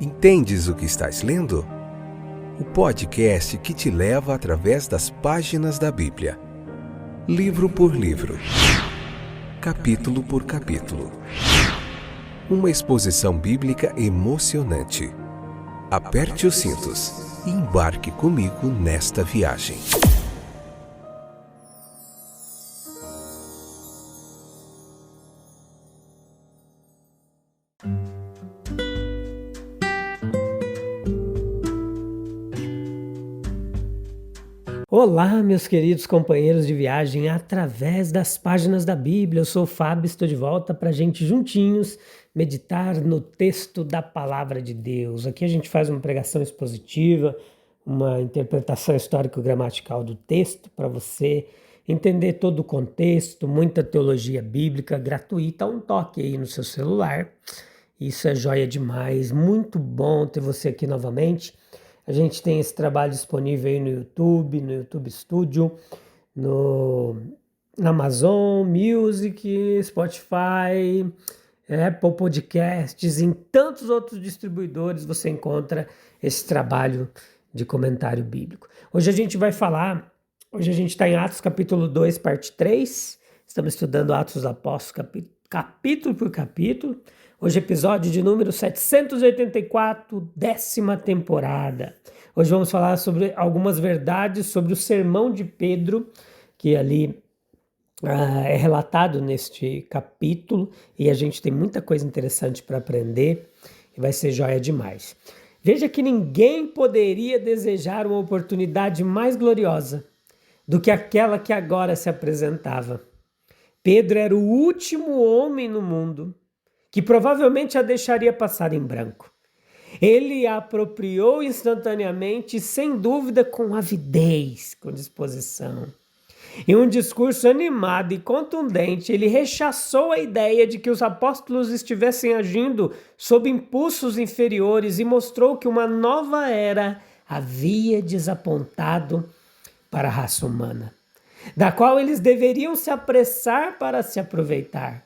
Entendes o que estás lendo? O podcast que te leva através das páginas da Bíblia, livro por livro, capítulo por capítulo. Uma exposição bíblica emocionante. Aperte os cintos e embarque comigo nesta viagem. Olá, meus queridos companheiros de viagem através das páginas da Bíblia. Eu sou o Fábio, estou de volta para a gente juntinhos meditar no texto da Palavra de Deus. Aqui a gente faz uma pregação expositiva, uma interpretação histórico-gramatical do texto para você entender todo o contexto, muita teologia bíblica gratuita, um toque aí no seu celular. Isso é joia demais, muito bom ter você aqui novamente. A gente tem esse trabalho disponível aí no YouTube Studio, na Amazon Music, Spotify, Apple Podcasts, em tantos outros distribuidores você encontra esse trabalho de comentário bíblico. Hoje a gente está em Atos capítulo 2, parte 3, estamos estudando Atos dos Apóstolos capítulo por capítulo. Hoje episódio de número 784, 10ª temporada. Hoje vamos falar sobre algumas verdades sobre o sermão de Pedro, que ali é relatado neste capítulo, e a gente tem muita coisa interessante para aprender, e vai ser joia demais. Veja que ninguém poderia desejar uma oportunidade mais gloriosa do que aquela que agora se apresentava. Pedro era o último homem no mundo que provavelmente a deixaria passar em branco. Ele a apropriou instantaneamente, sem dúvida, com avidez, com disposição. Em um discurso animado e contundente, ele rechaçou a ideia de que os apóstolos estivessem agindo sob impulsos inferiores e mostrou que uma nova era havia desapontado para a raça humana, da qual eles deveriam se apressar para se aproveitar.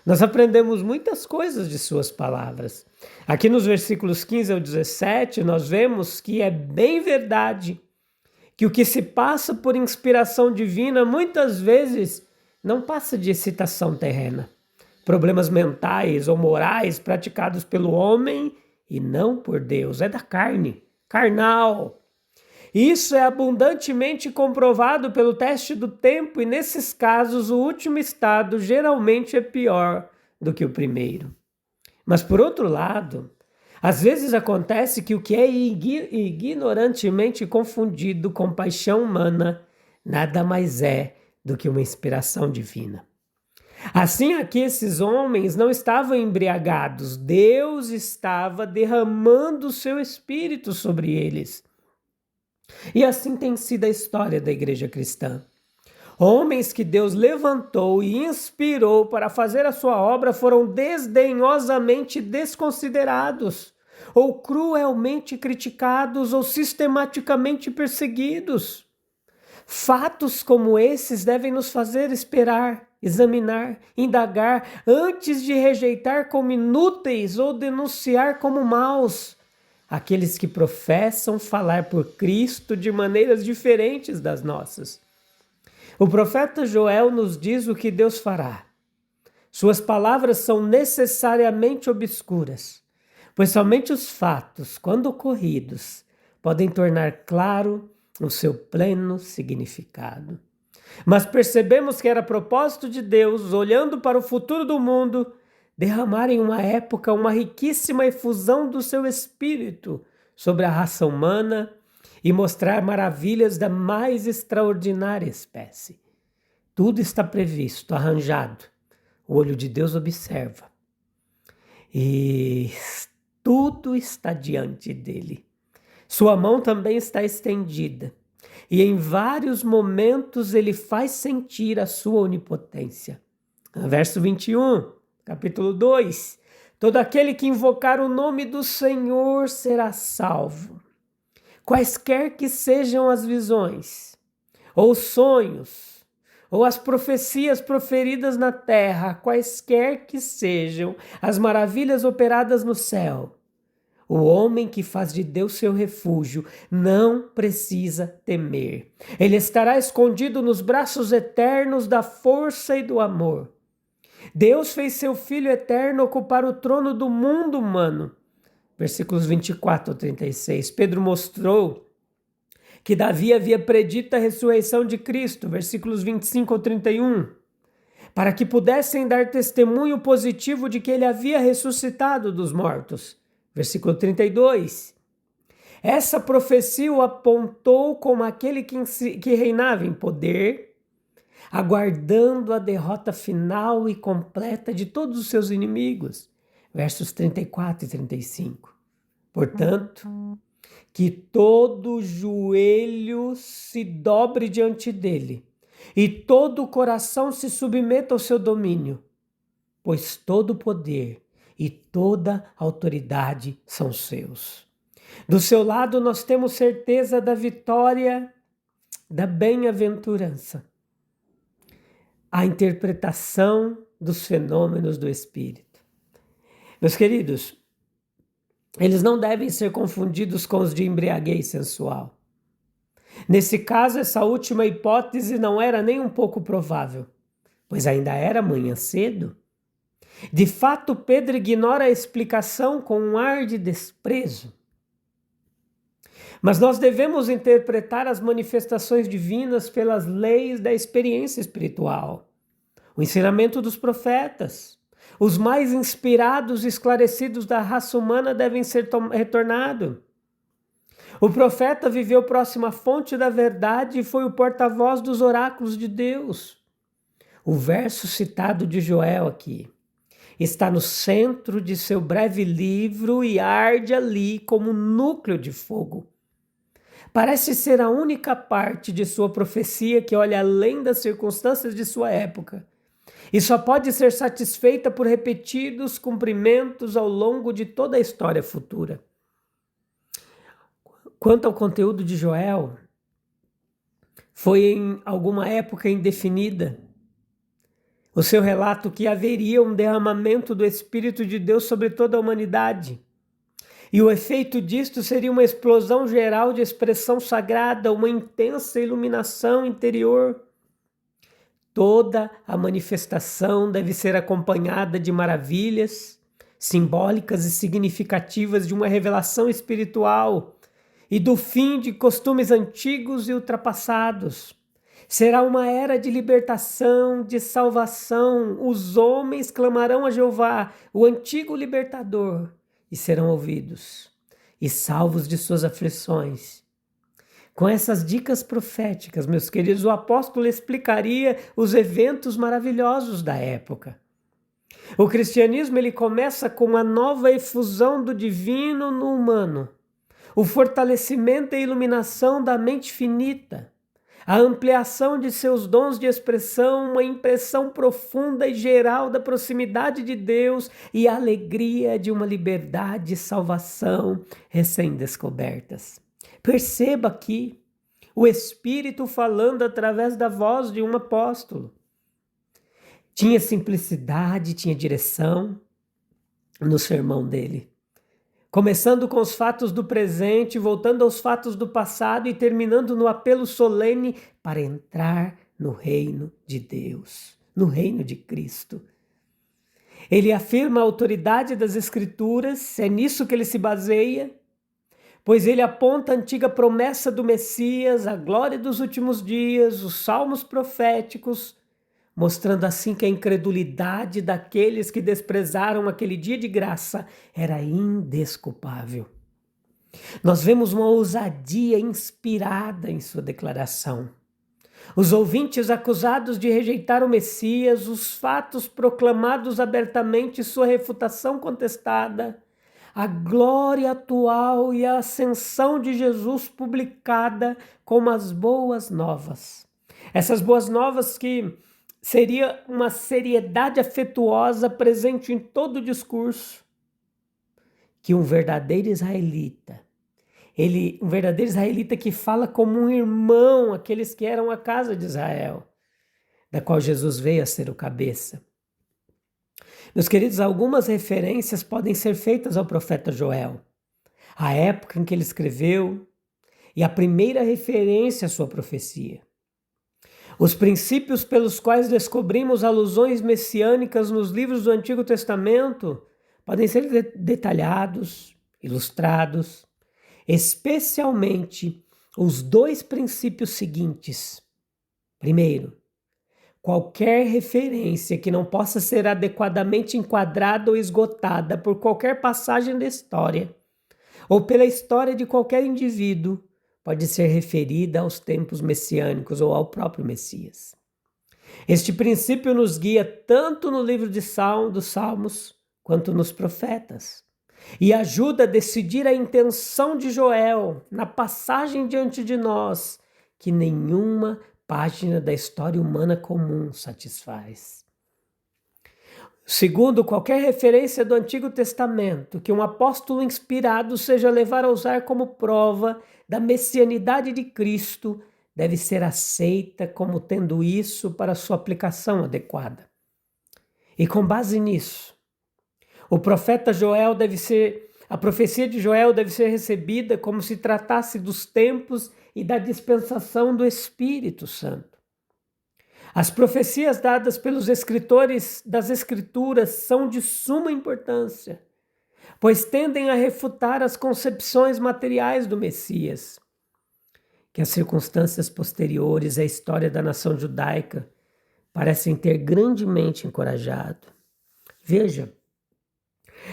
Nós aprendemos muitas coisas de suas palavras. Aqui nos versículos 15 ao 17, nós vemos que é bem verdade que o que se passa por inspiração divina muitas vezes não passa de excitação terrena, problemas mentais ou morais praticados pelo homem e não por Deus, é da carne, carnal. Isso é abundantemente comprovado pelo teste do tempo e, nesses casos, o último estado geralmente é pior do que o primeiro. Mas, por outro lado, às vezes acontece que o que é ignorantemente confundido com paixão humana nada mais é do que uma inspiração divina. Assim, aqui esses homens não estavam embriagados, Deus estava derramando o seu espírito sobre eles. E assim tem sido a história da igreja cristã. Homens que Deus levantou e inspirou para fazer a sua obra foram desdenhosamente desconsiderados, ou cruelmente criticados, ou sistematicamente perseguidos. Fatos como esses devem nos fazer esperar, examinar, indagar, antes de rejeitar como inúteis ou denunciar como maus aqueles que professam falar por Cristo de maneiras diferentes das nossas. O profeta Joel nos diz o que Deus fará. Suas palavras são necessariamente obscuras, pois somente os fatos, quando ocorridos, podem tornar claro o seu pleno significado. Mas percebemos que era propósito de Deus, olhando para o futuro do mundo, derramar em uma época uma riquíssima efusão do seu espírito sobre a raça humana e mostrar maravilhas da mais extraordinária espécie. Tudo está previsto, arranjado. O olho de Deus observa. E tudo está diante dele. Sua mão também está estendida. E em vários momentos ele faz sentir a sua onipotência. Verso 21. Capítulo 2, todo aquele que invocar o nome do Senhor será salvo. Quaisquer que sejam as visões, ou os sonhos, ou as profecias proferidas na terra, quaisquer que sejam as maravilhas operadas no céu, O homem que faz de Deus seu refúgio não precisa temer. Ele estará escondido nos braços eternos da força e do amor. Deus fez seu Filho eterno ocupar o trono do mundo humano. Versículos 24 a 36. Pedro mostrou que Davi havia predito a ressurreição de Cristo. Versículos 25 ao 31. Para que pudessem dar testemunho positivo de que ele havia ressuscitado dos mortos. Versículo 32. Essa profecia o apontou como aquele que reinava em poder, aguardando a derrota final e completa de todos os seus inimigos. Versos 34 e 35. Portanto, que todo joelho se dobre diante dele e todo coração se submeta ao seu domínio, pois todo o poder e toda autoridade são seus. Do seu lado nós temos certeza da vitória, da bem-aventurança, a interpretação dos fenômenos do Espírito. Meus queridos, eles não devem ser confundidos com os de embriaguez sensual. Nesse caso, essa última hipótese não era nem um pouco provável, pois ainda era manhã cedo. De fato, Pedro ignora a explicação com um ar de desprezo. Mas nós devemos interpretar as manifestações divinas pelas leis da experiência espiritual, o ensinamento dos profetas. Os mais inspirados e esclarecidos da raça humana devem ser retornados. O profeta viveu próximo à fonte da verdade e foi o porta-voz dos oráculos de Deus. O verso citado de Joel aqui está no centro de seu breve livro e arde ali como núcleo de fogo. Parece ser a única parte de sua profecia que olha além das circunstâncias de sua época e só pode ser satisfeita por repetidos cumprimentos ao longo de toda a história futura. Quanto ao conteúdo de Joel, foi em alguma época indefinida o seu relato que haveria um derramamento do Espírito de Deus sobre toda a humanidade. E o efeito disto seria uma explosão geral de expressão sagrada, uma intensa iluminação interior. Toda a manifestação deve ser acompanhada de maravilhas simbólicas e significativas de uma revelação espiritual e do fim de costumes antigos e ultrapassados. Será uma era de libertação, de salvação. Os homens clamarão a Jeová, o antigo libertador, e serão ouvidos e salvos de suas aflições. Com essas dicas proféticas, meus queridos, o apóstolo explicaria os eventos maravilhosos da época. O cristianismo ele começa com uma nova efusão do divino no humano, o fortalecimento e iluminação da mente finita, a ampliação de seus dons de expressão, uma impressão profunda e geral da proximidade de Deus e a alegria de uma liberdade e salvação recém-descobertas. Perceba aqui o Espírito falando através da voz de um apóstolo. Tinha simplicidade, tinha direção no sermão dele. Começando com os fatos do presente, voltando aos fatos do passado e terminando no apelo solene para entrar no reino de Deus, no reino de Cristo. Ele afirma a autoridade das Escrituras, é nisso que ele se baseia, pois ele aponta a antiga promessa do Messias, a glória dos últimos dias, os salmos proféticos, mostrando assim que a incredulidade daqueles que desprezaram aquele dia de graça era indesculpável. Nós vemos uma ousadia inspirada em sua declaração. Os ouvintes acusados de rejeitar o Messias, os fatos proclamados abertamente, sua refutação contestada, a glória atual e a ascensão de Jesus publicada como as boas novas. Essas boas novas que seria uma seriedade afetuosa presente em todo o discurso, que um verdadeiro israelita que fala como um irmão, aqueles que eram a casa de Israel, da qual Jesus veio a ser o cabeça. Meus queridos, algumas referências podem ser feitas ao profeta Joel. a época em que ele escreveu e a primeira referência à sua profecia. Os princípios pelos quais descobrimos alusões messiânicas nos livros do Antigo Testamento podem ser detalhados, ilustrados, especialmente os dois princípios seguintes. Primeiro, qualquer referência que não possa ser adequadamente enquadrada ou esgotada por qualquer passagem da história ou pela história de qualquer indivíduo pode ser referida aos tempos messiânicos ou ao próprio Messias. Este princípio nos guia tanto no livro dos Salmos quanto nos profetas e ajuda a decidir a intenção de Joel na passagem diante de nós que nenhuma página da história humana comum satisfaz. Segundo, qualquer referência do Antigo Testamento que um apóstolo inspirado seja levar a usar como prova da messianidade de Cristo deve ser aceita como tendo isso para sua aplicação adequada. E com base nisso, a profecia de Joel deve ser recebida como se tratasse dos tempos e da dispensação do Espírito Santo. As profecias dadas pelos escritores das Escrituras são de suma importância, pois tendem a refutar as concepções materiais do Messias, que as circunstâncias posteriores à história da nação judaica parecem ter grandemente encorajado. Veja,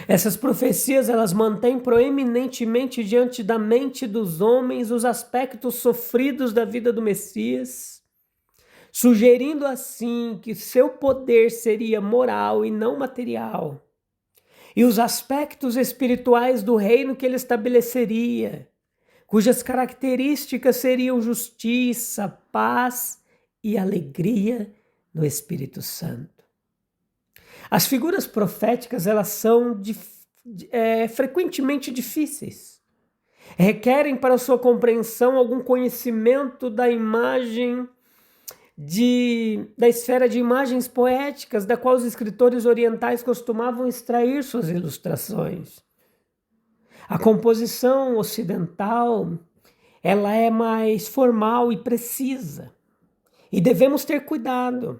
essas profecias elas mantêm proeminentemente diante da mente dos homens os aspectos sofridos da vida do Messias, sugerindo assim que seu poder seria moral e não material, e os aspectos espirituais do reino que ele estabeleceria, cujas características seriam justiça, paz e alegria no Espírito Santo. As figuras proféticas elas são frequentemente difíceis. Requerem para sua compreensão algum conhecimento da imagem da esfera de imagens poéticas, da qual os escritores orientais costumavam extrair suas ilustrações. A composição ocidental, ela é mais formal e precisa. E devemos ter cuidado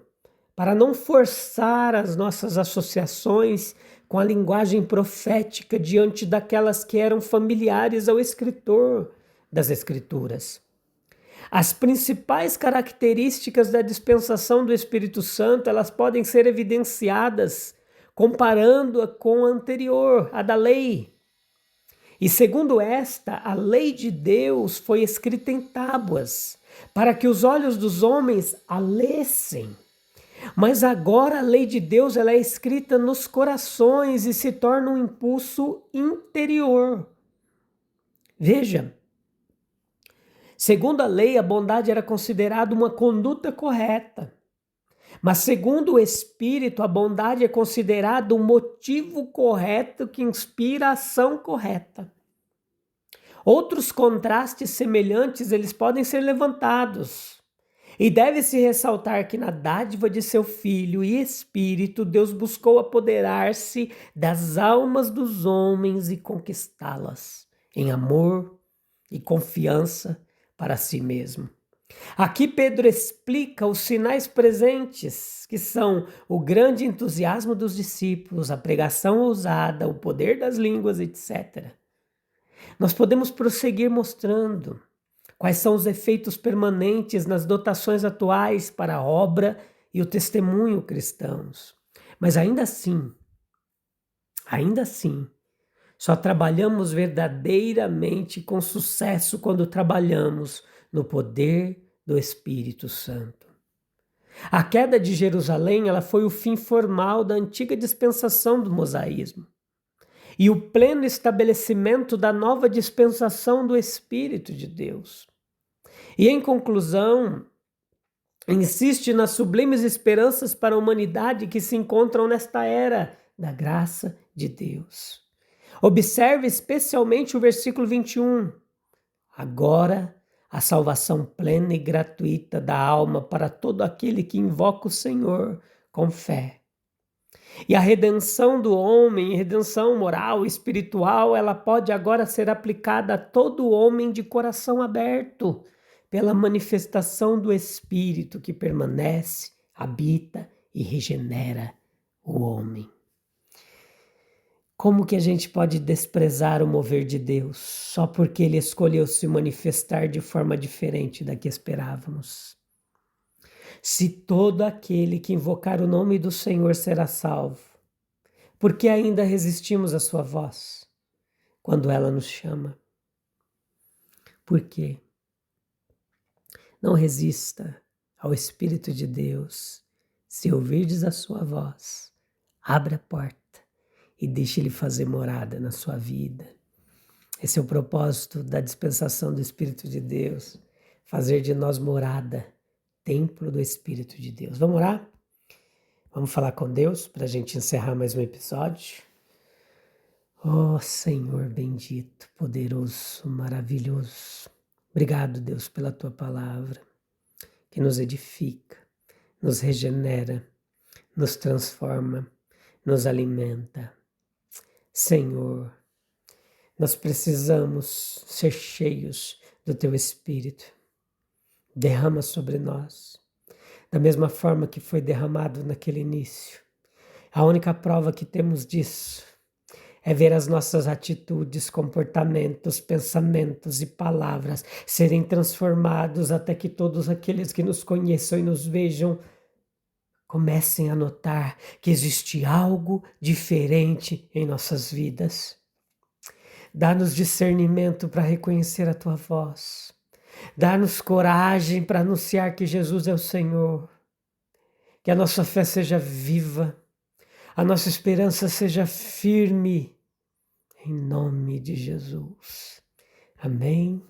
para não forçar as nossas associações com a linguagem profética diante daquelas que eram familiares ao escritor das Escrituras. As principais características da dispensação do Espírito Santo, elas podem ser evidenciadas comparando-a com a anterior, a da lei. E segundo esta, a lei de Deus foi escrita em tábuas, para que os olhos dos homens a lessem. Mas agora a lei de Deus ela é escrita nos corações e se torna um impulso interior. Veja, segundo a lei, a bondade era considerada uma conduta correta. Mas segundo o Espírito, a bondade é considerada um motivo correto que inspira a ação correta. Outros contrastes semelhantes, eles podem ser levantados. E deve-se ressaltar que na dádiva de seu Filho e Espírito, Deus buscou apoderar-se das almas dos homens e conquistá-las em amor e confiança para si mesmo. Aqui Pedro explica os sinais presentes, que são o grande entusiasmo dos discípulos, a pregação ousada, o poder das línguas, etc. Nós podemos prosseguir mostrando quais são os efeitos permanentes nas dotações atuais para a obra e o testemunho cristãos. Mas ainda assim, só trabalhamos verdadeiramente com sucesso quando trabalhamos no poder do Espírito Santo. A queda de Jerusalém, ela foi o fim formal da antiga dispensação do mosaísmo e o pleno estabelecimento da nova dispensação do Espírito de Deus. E em conclusão, insiste nas sublimes esperanças para a humanidade que se encontram nesta era da graça de Deus. Observe especialmente o versículo 21. Agora, a salvação plena e gratuita da alma para todo aquele que invoca o Senhor com fé. E a redenção do homem, redenção moral, espiritual, ela pode agora ser aplicada a todo homem de coração aberto, pela manifestação do Espírito que permanece, habita e regenera o homem. Como que a gente pode desprezar o mover de Deus só porque Ele escolheu se manifestar de forma diferente da que esperávamos? Se todo aquele que invocar o nome do Senhor será salvo, por que ainda resistimos à sua voz quando ela nos chama? Por quê? Não resista ao Espírito de Deus. Se ouvirdes a sua voz, abra a porta e deixe Ele fazer morada na sua vida. Esse é o propósito da dispensação do Espírito de Deus, fazer de nós morada, templo do Espírito de Deus. Vamos orar? Vamos falar com Deus para a gente encerrar mais um episódio? Oh Senhor bendito, poderoso, maravilhoso. Obrigado, Deus, pela Tua palavra, que nos edifica, nos regenera, nos transforma, nos alimenta. Senhor, nós precisamos ser cheios do Teu Espírito. Derrama sobre nós, da mesma forma que foi derramado naquele início. A única prova que temos disso é ver as nossas atitudes, comportamentos, pensamentos e palavras serem transformados até que todos aqueles que nos conheçam e nos vejam comecem a notar que existe algo diferente em nossas vidas. Dá-nos discernimento para reconhecer a Tua voz. Dá-nos coragem para anunciar que Jesus é o Senhor. Que a nossa fé seja viva. A nossa esperança seja firme, em nome de Jesus. Amém,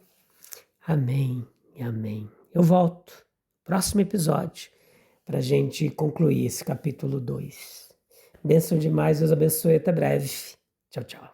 amém e amém. Eu volto, próximo episódio, para a gente concluir esse capítulo 2. Bênção demais, Deus abençoe, até breve. Tchau, tchau.